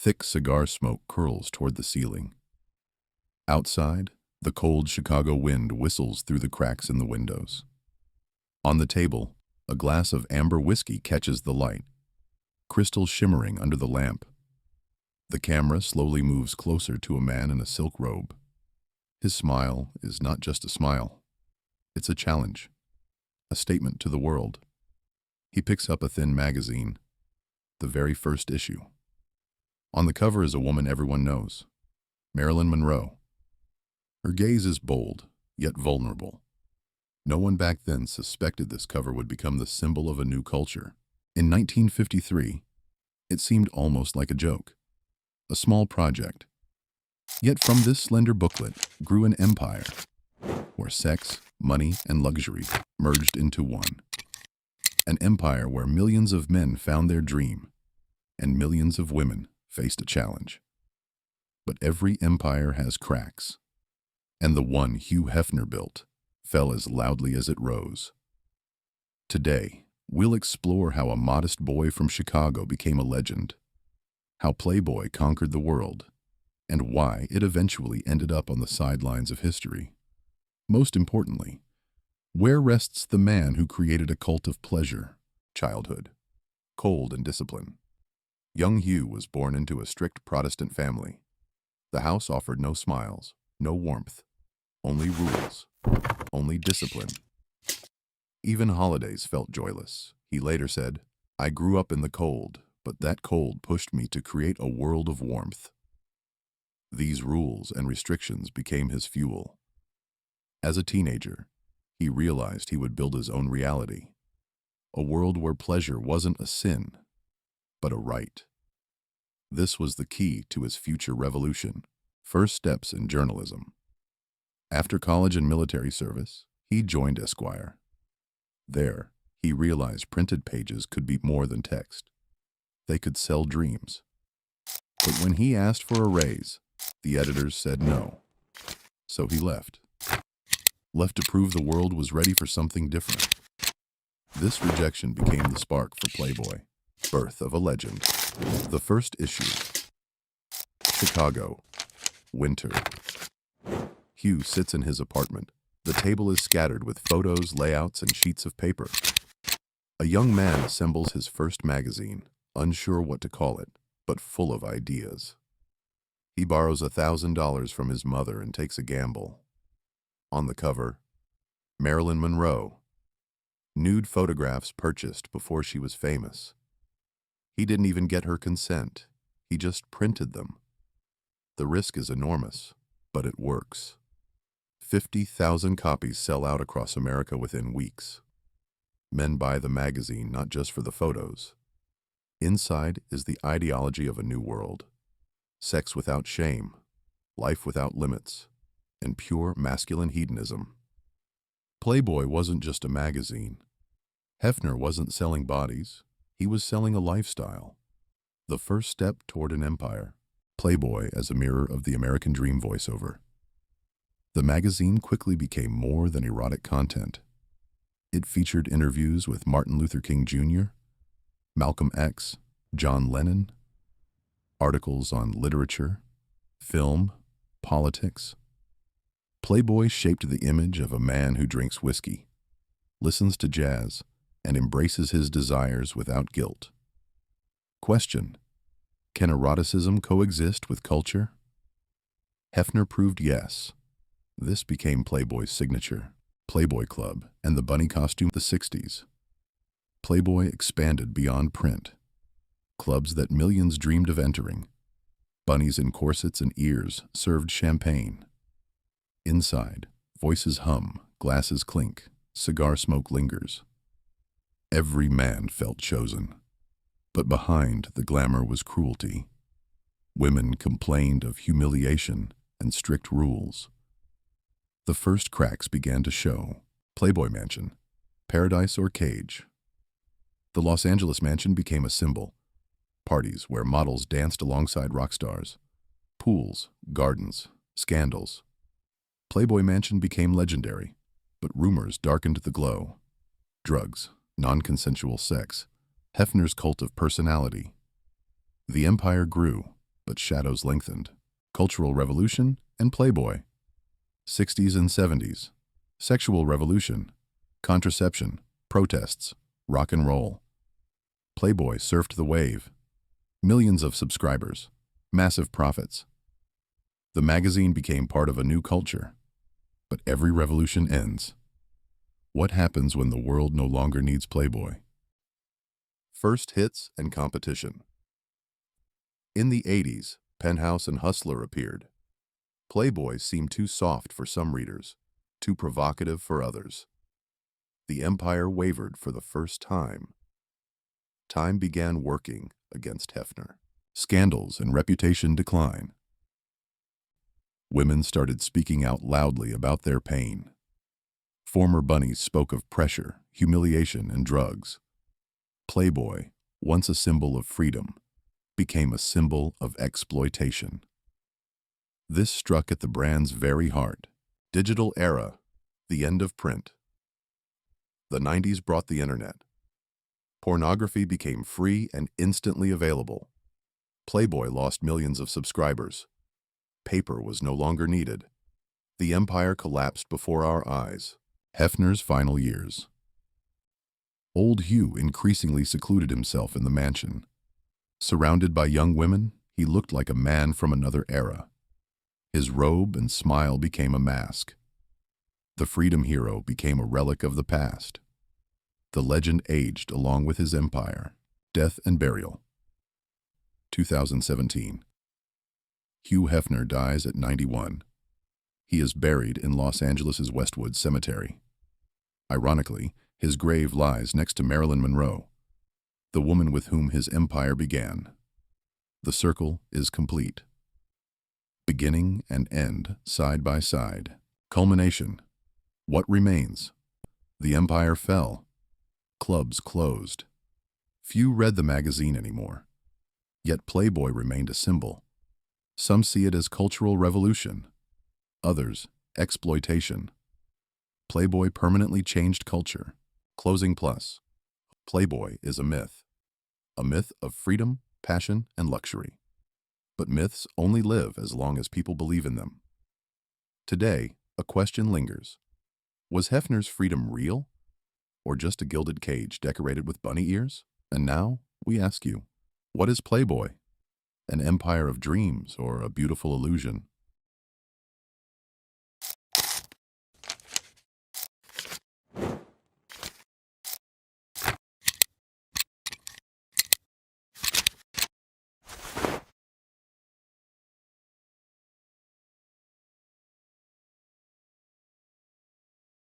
Thick cigar smoke curls toward the ceiling. Outside, the cold Chicago wind whistles through the cracks in the windows. On the table, a glass of amber whiskey catches the light, crystal shimmering under the lamp. The camera slowly moves closer to a man in a silk robe. His smile is not just a smile. It's a challenge, a statement to the world. He picks up a thin magazine, the very first issue. On the cover is a woman everyone knows, Marilyn Monroe. Her gaze is bold, yet vulnerable. No one back then suspected this cover would become the symbol of a new culture. In 1953, it seemed almost like a joke, a small project. Yet from this slender booklet grew an empire, where sex, money, and luxury merged into one. An empire where millions of men found their dream, and millions of women faced a challenge. But every empire has cracks, and the one Hugh Hefner built fell as loudly as it rose. Today, we'll explore how a modest boy from Chicago became a legend, how Playboy conquered the world, and why it eventually ended up on the sidelines of history. Most importantly, where rests the man who created a cult of pleasure, childhood, cold and discipline? Young Hugh was born into a strict Protestant family. The house offered no smiles, no warmth, only rules, only discipline. Even holidays felt joyless. He later said, "I grew up in the cold, but that cold pushed me to create a world of warmth." These rules and restrictions became his fuel. As a teenager, he realized he would build his own reality, a world where pleasure wasn't a sin, but a right. This was the key to his future revolution, first steps in journalism. After college and military service, he joined Esquire. There, he realized printed pages could be more than text. They could sell dreams. But when he asked for a raise, the editors said no. So he left to prove the world was ready for something different. This rejection became the spark for Playboy, birth of a legend. The first issue. Chicago, winter. Hugh sits in his apartment. The table is scattered with photos, layouts, and sheets of paper. A young man assembles his first magazine, unsure what to call it, but full of ideas. He borrows $1,000 from his mother and takes a gamble. On the cover, Marilyn Monroe. Nude photographs purchased before she was famous. He didn't even get her consent. He just printed them. The risk is enormous, but it works. 50,000 copies sell out across America within weeks. Men buy the magazine not just for the photos. Inside is the ideology of a new world. Sex without shame, life without limits, and pure masculine hedonism. Playboy wasn't just a magazine. Hefner wasn't selling bodies. He was selling a lifestyle. The first step toward an empire. Playboy as a mirror of the American dream voiceover. The magazine quickly became more than erotic content. It featured interviews with Martin Luther King Jr., Malcolm X, John Lennon, articles on literature, film, politics. Playboy shaped the image of a man who drinks whiskey, listens to jazz, and embraces his desires without guilt. Question: can eroticism coexist with culture? Hefner proved yes. This became Playboy's signature. Playboy Club and the bunny costume the 60s. Playboy expanded beyond print. Clubs that millions dreamed of entering. Bunnies in corsets and ears served champagne. Inside, voices hum, glasses clink, cigar smoke lingers. Every man felt chosen. But behind the glamour was cruelty. Women complained of humiliation and strict rules. The first cracks began to show. Playboy Mansion, paradise or cage. The Los Angeles mansion became a symbol. Parties where models danced alongside rock stars. Pools, gardens, scandals. Playboy Mansion became legendary, but rumors darkened the glow. Drugs, non-consensual sex, Hefner's cult of personality. The empire grew, but shadows lengthened. Cultural Revolution and Playboy. 60s and 70s. Sexual Revolution. Contraception. Protests. Rock and roll. Playboy surfed the wave. Millions of subscribers. Massive profits. The magazine became part of a new culture. But every revolution ends. What happens when the world no longer needs Playboy? First hits and competition. In the 80s, Penthouse and Hustler appeared. Playboy seemed too soft for some readers, too provocative for others. The Empire wavered for the first time. Time began working against Hefner. Scandals and reputation decline. Women started speaking out loudly about their pain. Former bunnies spoke of pressure, humiliation, and drugs. Playboy, once a symbol of freedom, became a symbol of exploitation. This struck at the brand's very heart. Digital era, the end of print. The 90s brought the internet. Pornography became free and instantly available. Playboy lost millions of subscribers. Paper was no longer needed. The empire collapsed before our eyes. Hefner's final years. Old Hugh increasingly secluded himself in the mansion. Surrounded by young women, he looked like a man from another era. His robe and smile became a mask. The freedom hero became a relic of the past. The legend aged along with his empire. Death and burial. 2017. Hugh Hefner dies at 91. He is buried in Los Angeles' Westwood Cemetery. Ironically, his grave lies next to Marilyn Monroe, the woman with whom his empire began. The circle is complete. Beginning and end side by side. Culmination. What remains? The empire fell. Clubs closed. Few read the magazine anymore. Yet Playboy remained a symbol. Some see it as cultural revolution. Others, exploitation. Playboy permanently changed culture. Closing plus. Playboy is a myth. A myth of freedom, passion, and luxury. But myths only live as long as people believe in them. Today, a question lingers. Was Hefner's freedom real? Or just a gilded cage decorated with bunny ears? And now, we ask you, what is Playboy? An empire of dreams or a beautiful illusion?